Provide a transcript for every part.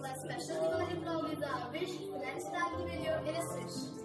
my special Diwali vlog is our wish. Let's start the video in a switch.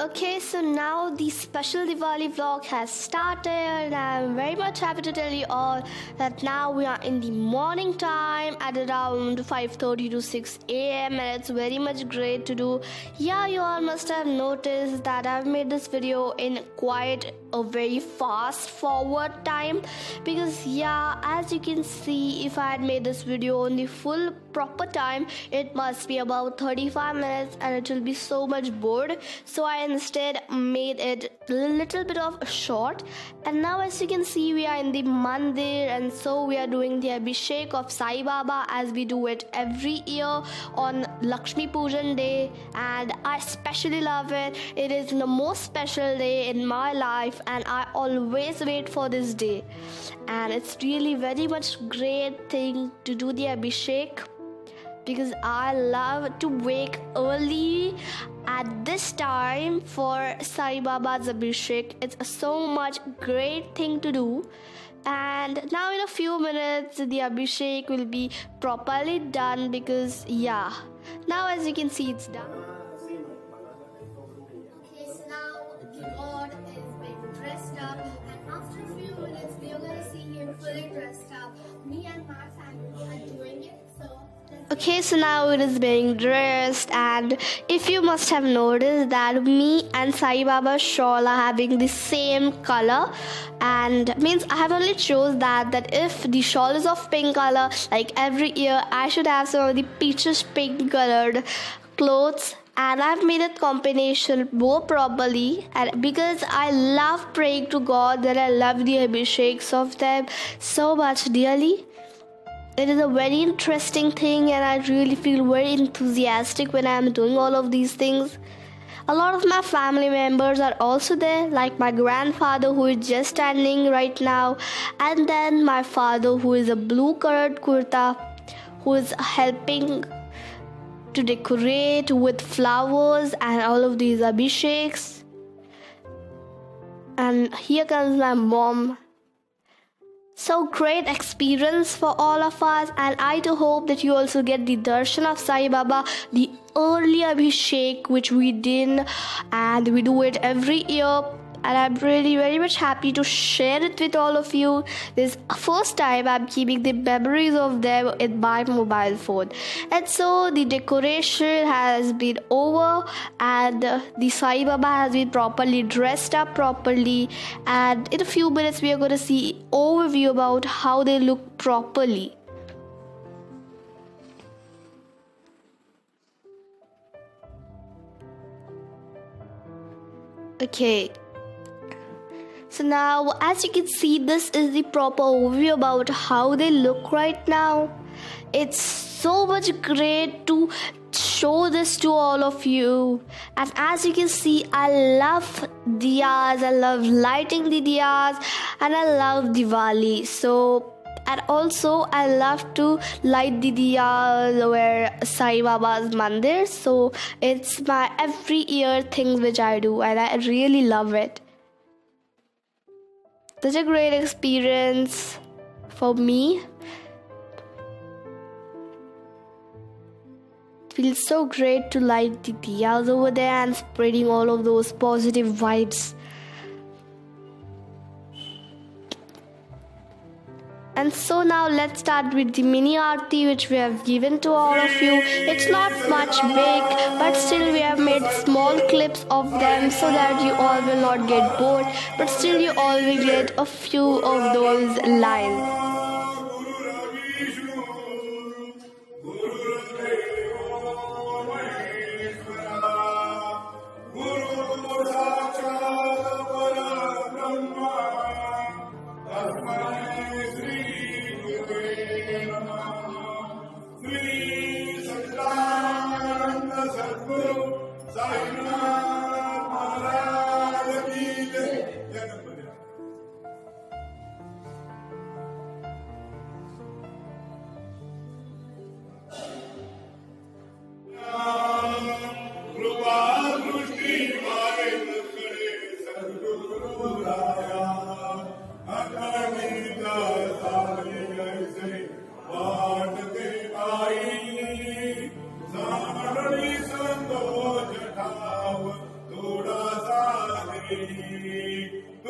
Okay, so now the special Diwali vlog has started and I'm very much happy to tell you all that now we are in the morning time at around 5:30 to 6 a.m. and it's very much great to do. Yeah, you all must have noticed that I've made this video in quite a very fast forward time because yeah, as you can see, if I had made this video on the full proper time, it must be about 35 minutes and it will be so much bored. So I instead made it a little bit of short. And now as you can see, we are in the mandir and so we are doing the Abhishek of Sai Baba as we do it every year on Lakshmi Pujan day, and I especially love it. It is the most special day in my life and I always wait for this day, and it's really very much great thing to do the Abhishek because I love to wake early at this time for Sai Baba's Abhishek. It's so much great thing to do. And now in a few minutes the Abhishek will be properly done because yeah, now as you can see it's done. Okay, so now the God is being dressed up and after a few minutes we are gonna see him fully dressed up. Me and my family are doing it, so okay, so now it is being dressed, and if you must have noticed that me and Sai Baba's shawl are having the same color, and means I have only chose that if the shawl is of pink color, like every year I should have some of the peaches pink colored clothes, and I've made a combination more properly, and because I love praying to God, that I love the Abhisheks of them so much dearly. It is a very interesting thing and I really feel very enthusiastic when I am doing all of these things. A lot of my family members are also there, like my grandfather who is just standing right now, and then my father who is a blue colored kurta who is helping to decorate with flowers and all of these Abhisheks. And here comes my mom. So great experience for all of us, and I do hope that you also get the darshan of Sai Baba, the early Abhishek which we did, and we do it every year. And I'm really very much happy to share it with all of you. This first time I'm keeping the memories of them in my mobile phone. And so the decoration has been over and the Sai Baba has been properly dressed up properly, and in a few minutes we are going to see overview about how they look properly. Okay. So now as you can see, this is the proper overview about how they look right now. It's so much great to show this to all of you, and as you can see, I love diyas, I love lighting the diyas, and I love Diwali. So and also I love to light the diyas where Sai Baba's mandir. So it's my every year thing which I do and I really love it. Such a great experience for me. It feels so great to light the diyas over there and spreading all of those positive vibes. And so now let's start with the mini aarti which we have given to all of you. It's not much big, but still we have made small clips of them so that you all will not get bored, but still you all will get a few of those lines.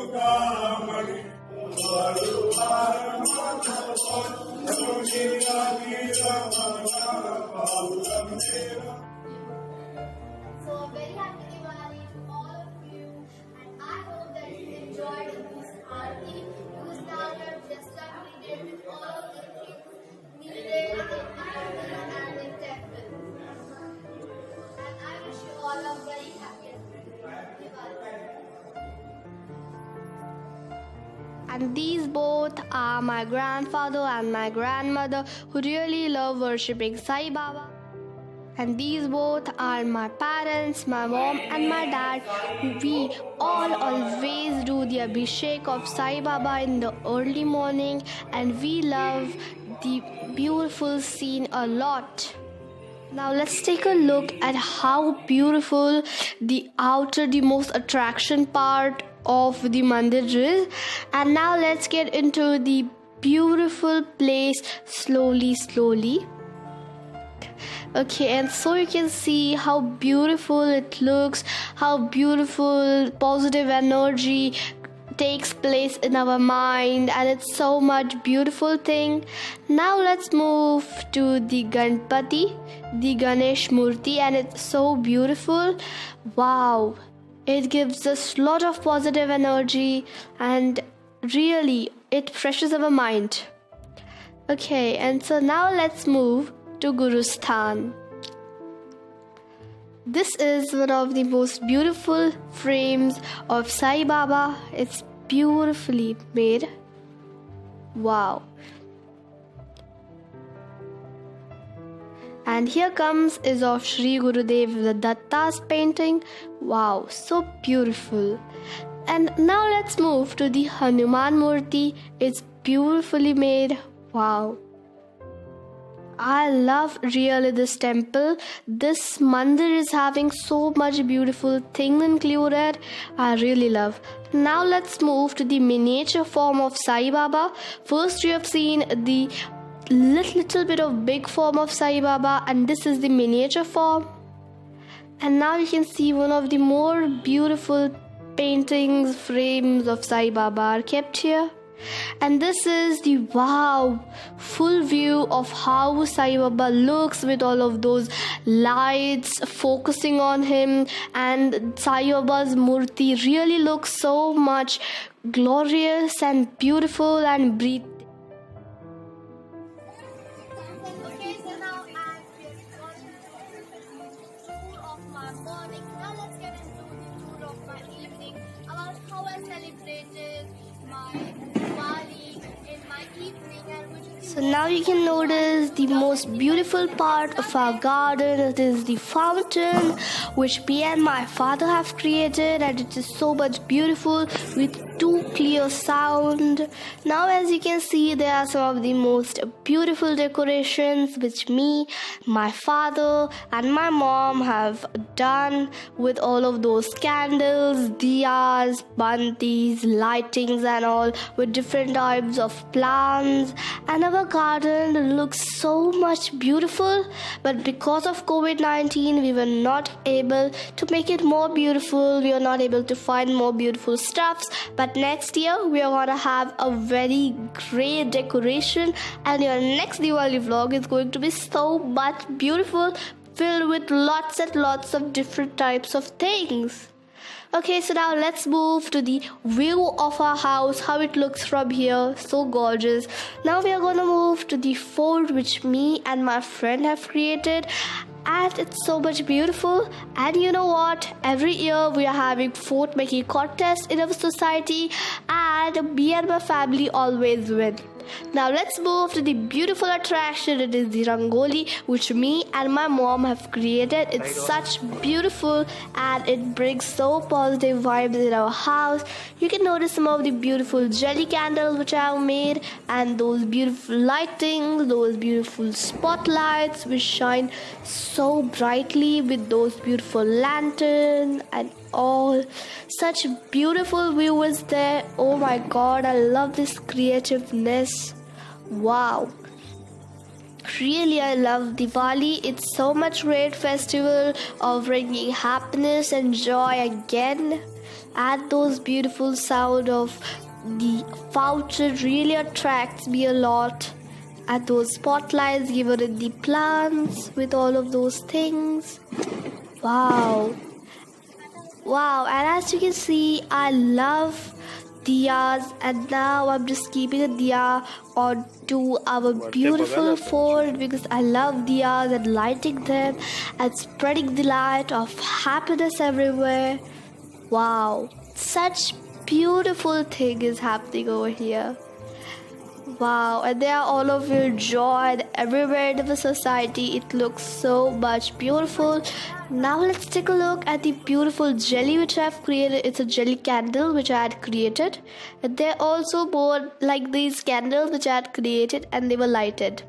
So a very happy Diwali to all of you, and I hope that you enjoyed this aarti, because now we have just completed with all of the things needed in aarti and in temple. And I wish you all a very happy Diwali. And these both are my grandfather and my grandmother, who really love worshipping Sai Baba. And these both are my parents, my mom and my dad. We all always do the Abhishek of Sai Baba in the early morning, and we love the beautiful scene a lot. Now let's take a look at how beautiful the most attraction part of the mandir is. And now let's get into the beautiful place slowly. Okay, and so you can see how beautiful it looks, how beautiful positive energy takes place in our mind, and it's so much beautiful thing. Now let's move to the Ganpati, the Ganesh Murti, and it's so beautiful. Wow, it gives us a lot of positive energy, and really it freshes our mind. Okay, and so now let's move to Gurusthan. This is one of the most beautiful frames of Sai Baba. It's beautifully made. Wow. And here comes is of Sri Gurudev Datta's painting. Wow, so beautiful. And now let's move to the Hanuman Murti. It's beautifully made. Wow. I love really this temple. This mandir is having so much beautiful things included. I really love. Now let's move to the miniature form of Sai Baba. First you have seen the little bit of big form of Sai Baba, and this is the miniature form. And now you can see one of the more beautiful paintings, frames of Sai Baba are kept here. And this is the full view of how Sai Baba looks with all of those lights focusing on him, and Sai Baba's murti really looks so much glorious and beautiful and breathing. Okay, so now I'm just going to the tour of my morning. Now let's get into the tour of my evening, about how I celebrated my Diwali in my evening, and which is so now you can notice the most beautiful part of our garden. It is the fountain which me and my father have created, and it is so much beautiful with too clear sound. Now as you can see, there are some of the most beautiful decorations which me, my father and my mom have done, with all of those candles, diyas, bantis, lightings and all, with different types of plants. And our garden looks so much beautiful, but because of COVID-19 we were not able to make it more beautiful. We were not able to find more beautiful stuffs, but next year we are gonna have a very great decoration, and your next Diwali vlog is going to be so much beautiful, filled with lots and lots of different types of things. Okay, so now let's move to the view of our house, how it looks from here. So gorgeous. Now we are gonna move to the fort which me and my friend have created, and it's so much beautiful. And you know what, every year we are having fort making contest in our society, and me and my family always win. Now let's move to the beautiful attraction. It is the Rangoli which me and my mom have created. It's such beautiful, and it brings so positive vibes in our house. You can notice some of the beautiful jelly candles which I have made, and those beautiful lightings, those beautiful spotlights which shine so brightly with those beautiful lanterns and all. Such beautiful view is there. Oh my god, I love this creativeness. Wow, really I love Diwali. It's so much great festival of bringing happiness and joy again. and those beautiful sound of the fountain really attracts me a lot. And those spotlights given in the plants with all of those things. Wow. Wow, and as you can see, I love diyas, and now I'm just keeping a diya onto our beautiful fort because I love diyas and lighting them and spreading the light of happiness everywhere. Wow, such beautiful thing is happening over here. Wow, and they are all of your joy and everywhere in the society. It looks so much beautiful. Now let's take a look at the beautiful jelly which I have created. It's a jelly candle which I had created. And they're also more like these candles which I had created and they were lighted.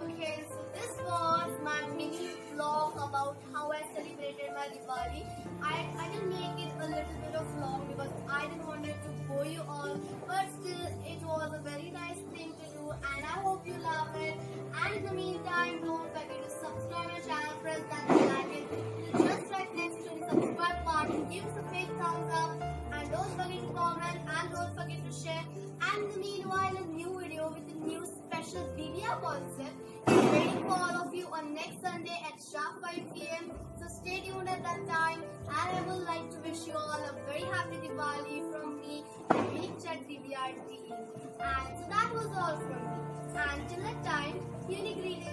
Okay, so this was my mini vlog about how I celebrated my Diwali. I didn't make it a little bit of vlog because I didn't want it to bore you all, but still it was a very nice thing to do and I hope you love it. And in the meantime, don't forget to subscribe my channel, press that bell icon. It's just right next to the subscribe button. Give us a big thumbs up and don't forget to comment and don't forget to share. And in the meanwhile, a new video with a new special Divya concept is waiting for all of you on next Sunday at sharp 5 p.m. So stay tuned at that time, and I would like to wish you all a very happy Diwali from me and Unique Chat Divya team. And so that was all from me. And till that time, unique greetings.